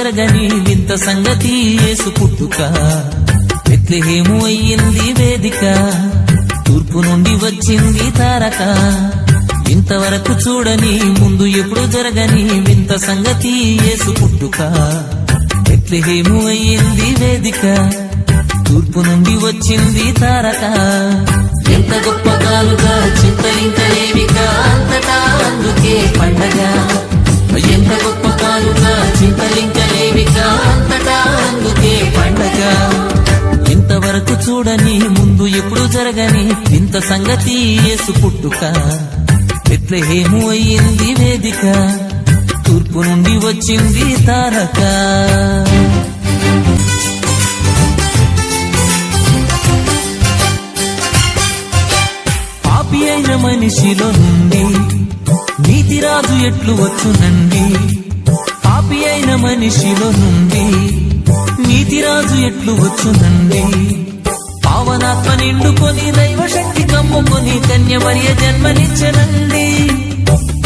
జరగని వింత సంగతి యేసు పుట్టుక బెత్లెహేము అయ్యింది వేదిక తూర్పు నుండి వచ్చింది తారక ఇంతవరకు చూడని ముందు ఎప్పుడు జరగని వింత సంగతి యేసు పుట్టుక బెత్లెహేము అయ్యింది వేదిక తూర్పు నుండి వచ్చింది తారక ఎంత గొప్ప కాలుగా చింతలింకలేవిక అంతటా అందుకే పండగ ఎంత గొప్ప కాలుగా చింతలింకలేవిక అంతటా అందుకే పండగ ఇంతవరకు చూడని ముందు ఎప్పుడు జరగని ఇంత సంగతి యేసు పుట్టుక బెత్లెహేము అయ్యింది వేదిక తూర్పు నుండి వచ్చింది తారక పాపి అయిన మనిషిలో నుండి నీతిరాజు ఎట్లు వచ్చునండి పాపి అయిన మనిషిలో నుండి నీతిరాజు ఎట్లు వచ్చునండి పావనాత్మ నిండుకొని దైవశక్తి కమ్ముకొని కన్యమరియ జన్మనిచ్చనండి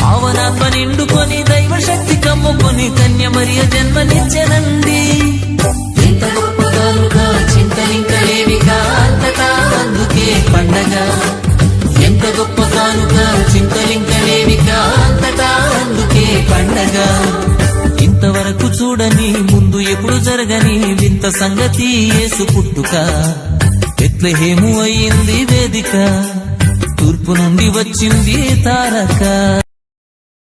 పావనాత్మ నిండుకొని దైవశక్తి కమ్ముకొని కన్యమరియ జన్మనిచ్చనండి ఎంత గొప్పగాలుగా చింతలింకలేవిగా అంతటా అందుకే పండగ ఎంత గొప్పగాలుగా చింతలింకలేవిగా అంతటా అందుకే పండగ ఇంతవరకు చూడని ముందు ఎప్పుడు జరగని వింత సంగతి యేసు పుట్టుక బెత్లెహేము అయ్యింది వేదిక తూర్పు నుండి వచ్చింది తారక